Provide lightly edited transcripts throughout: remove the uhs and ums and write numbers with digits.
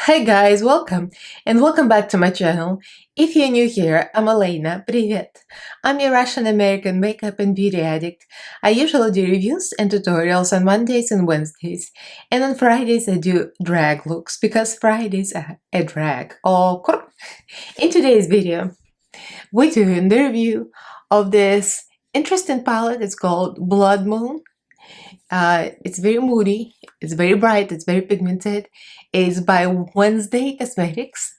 Hi guys, welcome and welcome back to my channel. If you're new here, I'm Elaina. Привет! I'm a Russian-American makeup and beauty addict. I usually do reviews and tutorials on Mondays and Wednesdays, and on Fridays I do drag looks because Fridays are a drag. In today's video, we're doing the review of this interesting palette. It's called Blood Moon. It's very moody, it's very bright, it's very pigmented. It's by Wenzdae Cosmetics.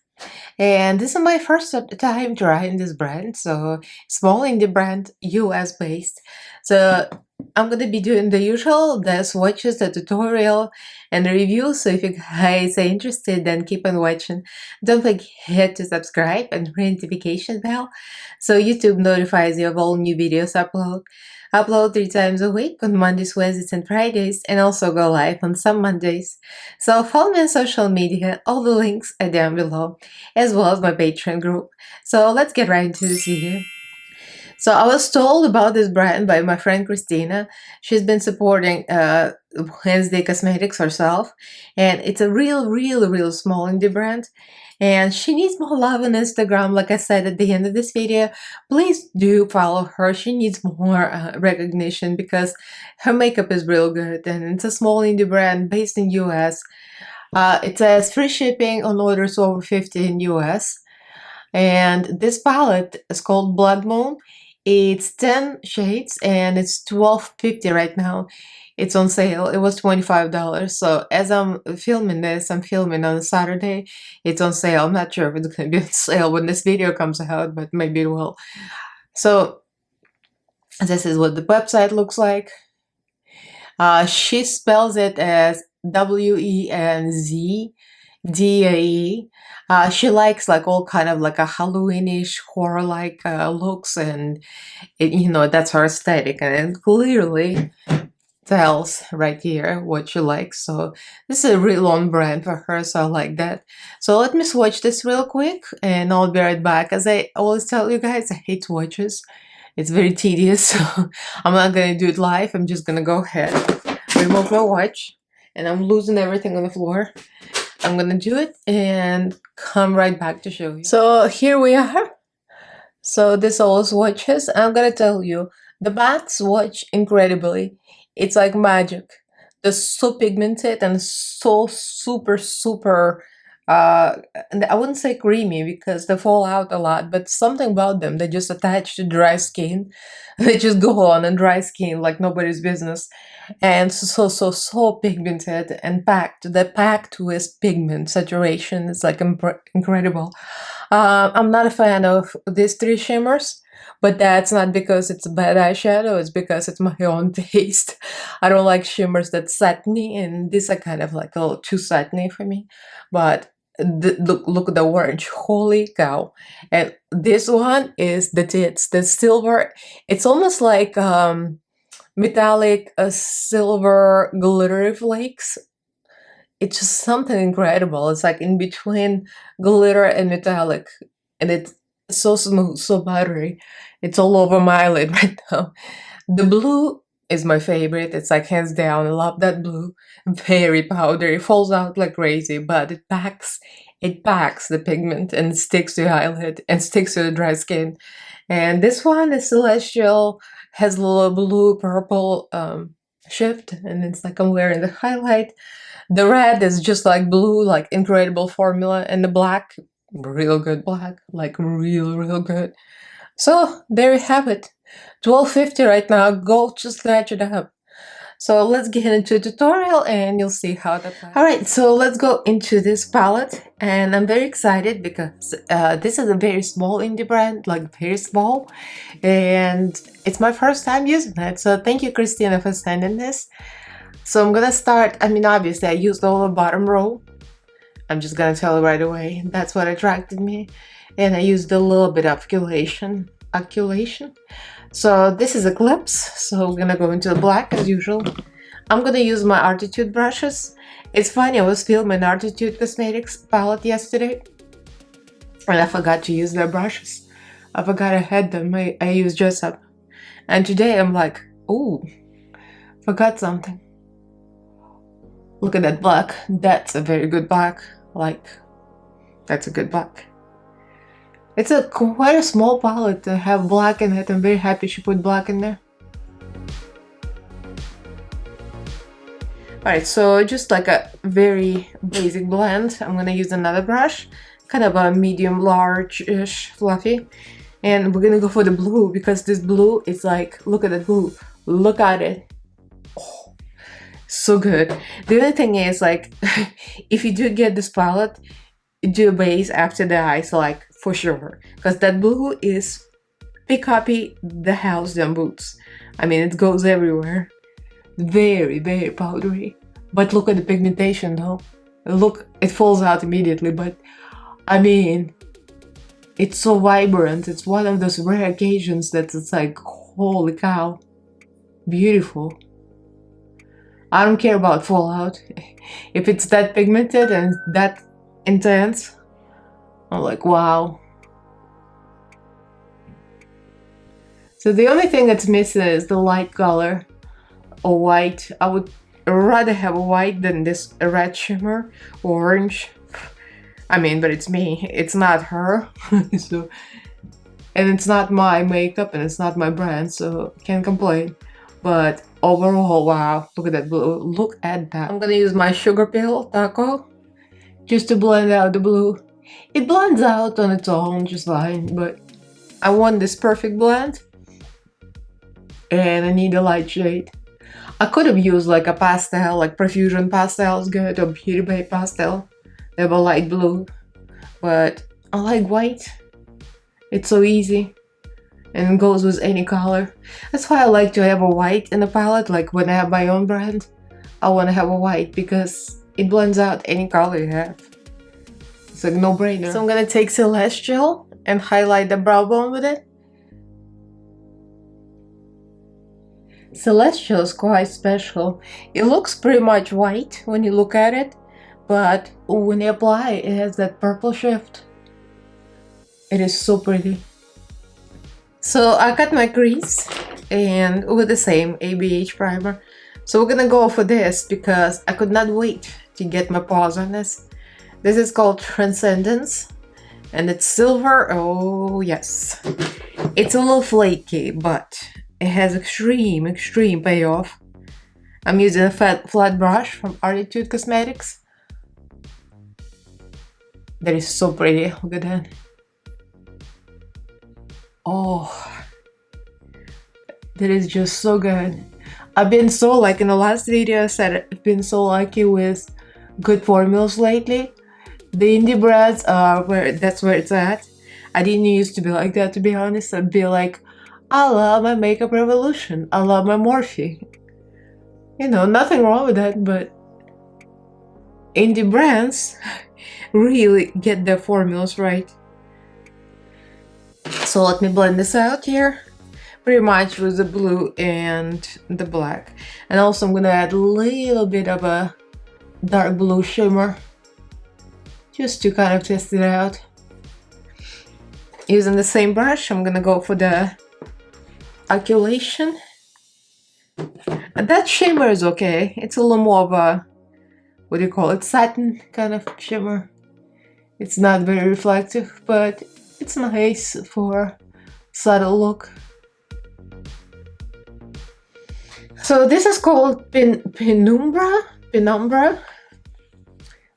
And this is my first time trying this brand, so small indie brand, US based. So I'm gonna be doing the usual, the swatches, the tutorial, and the review. So if you guys are interested, then keep on watching. Don't forget to subscribe and ring notification bell so YouTube notifies you of all new videos upload 3 times a week on Mondays, Wednesdays, and Fridays, and also go live on some Mondays. So follow me on social media, all the links are down below, as well as my Patreon group. So let's get right into this video. So I was told about this brand by my friend Christina. She's been supporting Wenzdae Cosmetics herself, and it's a real small indie brand. And she needs more love on Instagram, like I said at the end of this video. Please do follow her. She needs more recognition because her makeup is real good, and it's a small indie brand based in US. It says free shipping on orders over 50 in US. And this palette is called Blood Moon. It's 10 shades and it's $12.50 right now. It's on sale. It was $25. So as I'm filming this, I'm filming on a Saturday. It's on sale. I'm not sure if it's going to be on sale when this video comes out, but maybe it will. So this is what the website looks like. She spells it as Wenzdae. She likes like all kind of like a Halloweenish horror-like looks, and that's her aesthetic, and it clearly tells right here what she likes. So this is a real on brand for her, so I like that. So let me swatch this real quick and I'll be right back. As I always tell you guys, I hate swatches. It's very tedious, so I'm not gonna do it live. I'm just gonna go ahead, remove my watch, and I'm losing everything on the floor. I'm gonna do it and come right back to show you. So here we are. So this all swatches. I'm gonna tell you, the matte swatch incredibly. It's like magic. They're so pigmented and so super and I wouldn't say creamy because they fall out a lot, but something about them, they just attach to dry skin. They just go on dry skin like nobody's business. And so pigmented and packed. They're packed with pigment saturation. It's like incredible. I'm not a fan of these 3 shimmers, but that's not because it's a bad eyeshadow, it's because it's my own taste. I don't like shimmers that's satiny, and these are kind of like a little too satiny for me. But look at the orange, holy cow. And this one is the tits, the silver. It's almost like metallic silver glittery flakes. It's just something incredible. It's like in between glitter and metallic, and it's so smooth, so buttery. It's all over my eyelid right now. The blue is my favorite. It's like hands down. I love that blue. Very powdery. Falls out like crazy, but it packs the pigment and sticks to your eyelid and sticks to the dry skin. And this one is Celestial, has a little blue purple shift, and it's like I'm wearing the highlight. The red is just like blue, like incredible formula, and the black, real good black, like real good. So there you have it, $12.50 right now. Go to snatch it up. So let's get into the tutorial and you'll see how that works. Alright, so let's go into this palette, and I'm very excited because this is a very small indie brand, like very small, and it's my first time using it. So thank you, Christina, for sending this. So I'm gonna start, obviously I used all the bottom row. I'm just gonna tell you right away, that's what attracted me. And I used a little bit of occultation. So this is Eclipse, so we're gonna go into the black as usual. I'm gonna use my Artitude brushes. It's funny, I was filming Artitude Cosmetics palette yesterday, and I forgot to use their brushes. I forgot I had them. I used Dress Up. And today I'm like, ooh, forgot something. Look at that black. That's a very good black. Like, that's a good black. It's a quite a small palette to have black in it. I'm very happy she put black in there. Alright, so just like a very basic blend, I'm gonna use another brush, kind of a medium large-ish fluffy. And we're gonna go for the blue, because this blue is like, look at that blue, look at it. Oh, so good. The other thing is, like, if you do get this palette, do a base after the eyes, like, for sure. Because that blue is big copy the house damn boots. I mean, it goes everywhere. Very, very powdery. But look at the pigmentation though. Look, it falls out immediately, but I mean, it's so vibrant. It's one of those rare occasions that it's like, holy cow, beautiful. I don't care about fallout. If it's that pigmented and that intense, I'm like, wow. So the only thing that's missing is the light color. A white. I would rather have a white than this red shimmer or orange. I mean, but it's me. It's not her. So, and it's not my makeup and it's not my brand, so can't complain. But overall, wow, look at that blue. Look at that. I'm gonna use my Sugar Pill Taco just to blend out the blue. It blends out on its own just fine, but I want this perfect blend and I need a light shade. I could have used like a pastel, like Profusion pastel is good, or Beauty Bay pastel. They have a light blue, but I like white. It's so easy and it goes with any color. That's why I like to have a white in the palette. Like when I have my own brand, I want to have a white because it blends out any color you have. It's like no-brainer. So I'm gonna take Celestial and highlight the brow bone with it. Celestial is quite special. It looks pretty much white when you look at it, but when you apply it, it has that purple shift. It is so pretty. So I got my crease and with the same ABH primer. So we're gonna go for this because I could not wait to get my paws on this. This is called Transcendence and it's silver. Oh yes. It's a little flaky, but it has extreme payoff. I'm using a flat brush from Attitude Cosmetics. That is so pretty. Look at that. Oh, that is just so good. I've been so, like in the last video I said, I've been so lucky with good formulas lately. The indie brands are that's where it's at. I didn't used to be like that, to be honest. I'd be like, I love my Makeup Revolution. I love my Morphe. You know, nothing wrong with that, but indie brands really get their formulas right. So let me blend this out here. Pretty much with the blue and the black. And also I'm gonna add a little bit of a dark blue shimmer. Just to kind of test it out. Using the same brush, I'm gonna go for the Occultation. And that shimmer is okay. It's a little more of a, what do you call it, satin kind of shimmer. It's not very reflective, but it's nice for subtle look. So this is called Penumbra.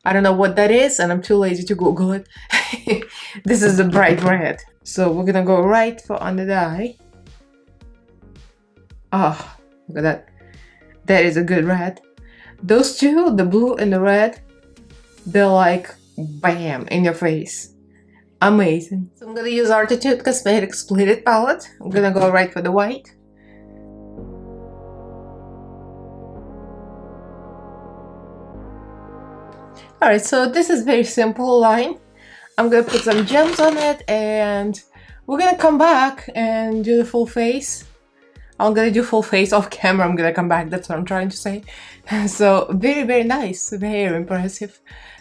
I don't know what that is and I'm too lazy to Google it. This is the bright red. So we're gonna go right for under the eye. Oh, look at that. That is a good red. Those two, the blue and the red, they're like bam in your face. Amazing. So I'm gonna use Attitude Cosmetics Split It palette. I'm gonna go right for the white. Alright, so this is very simple line. I'm gonna put some gems on it and we're gonna come back and do the full face. I'm gonna do full face off camera. I'm gonna come back, that's what I'm trying to say. So very, very nice, very impressive.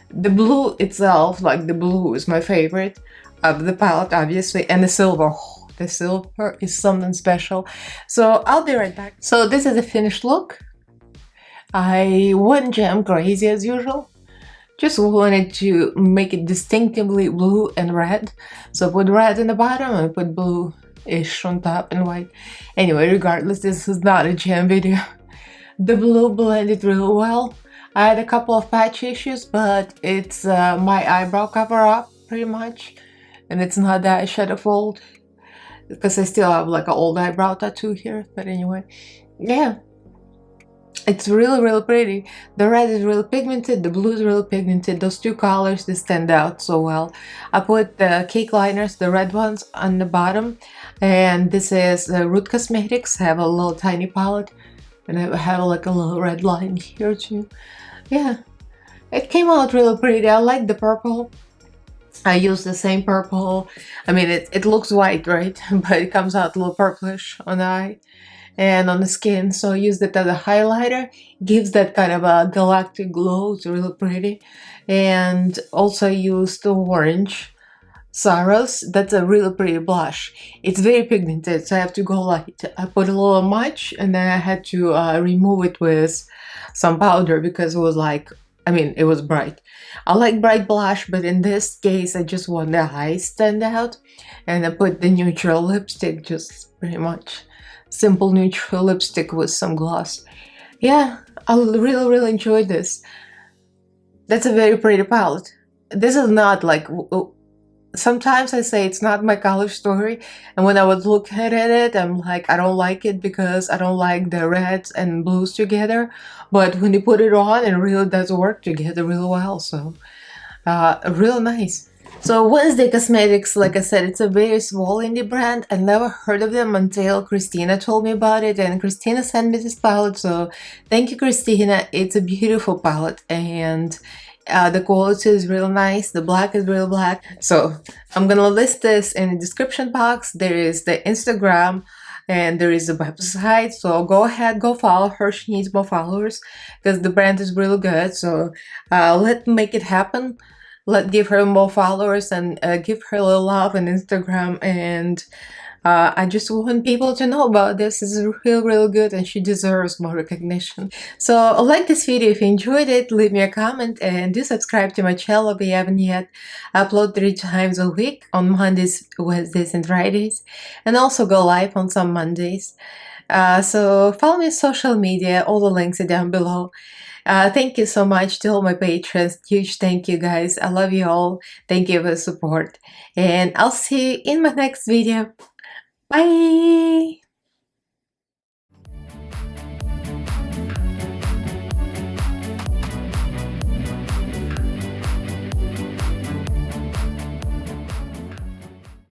The blue itself, like the blue is my favorite of the palette, obviously, and the silver. Oh, the silver is something special. So I'll be right back. So this is the finished look. I went gem crazy as usual. Just wanted to make it distinctively blue and red. So I put red in the bottom and I put blue-ish on top and white. Anyway, regardless, this is not a jam video. The blue blended real well. I had a couple of patch issues, but it's my eyebrow cover-up pretty much. And it's not that shadow fold, because I still have like an old eyebrow tattoo here. But anyway, yeah. It's really pretty. The red is really pigmented, the blue is really pigmented. Those two colors, they stand out so well. I put the cake liners, the red ones, on the bottom. And this is Root Cosmetics. I have a little tiny palette. And I have like a little red line here too. Yeah, it came out really pretty. I like the purple. I use the same purple. I mean, it looks white, right? But it comes out a little purplish on the eye and on the skin, so I used it as a highlighter. Gives that kind of a galactic glow. It's really pretty. And also used the orange Saros. That's a really pretty blush. It's very pigmented, so I have to go light. I put a little much, and then I had to remove it with some powder because it was like, I mean, it was bright. I like bright blush, but in this case I just want the eyes stand out, and I put the neutral lipstick, just pretty much simple neutral lipstick with some gloss. Yeah, I really enjoyed this. That's a very pretty palette. This is not like, sometimes I say it's not my color story, and when I would look at it, I'm like, I don't like it because I don't like the reds and blues together. But when you put it on, it really does work together really well. So real nice. So Wenzdae Cosmetics, like I said, it's a very small indie brand. I never heard of them until Christina told me about it, and Christina sent me this palette, so thank you, Christina. It's a beautiful palette, and the quality is real nice. The black is real black. So I'm gonna list this in the description box. There is the Instagram and there is a website, so go ahead, go follow her. She needs more followers because the brand is really good. So let's make it happen. Let's give her more followers and give her a little love on Instagram. And I just want people to know about this. This is real good, and she deserves more recognition. So like this video if you enjoyed it, leave me a comment, and do subscribe to my channel if you haven't yet. I upload 3 times a week, on Mondays, Wednesdays, and Fridays, and also go live on some Mondays. So follow me on social media. All the links are down below. Thank you so much to all my patrons. Huge thank you, guys. I love you all. Thank you for the support. And I'll see you in my next video. Bye!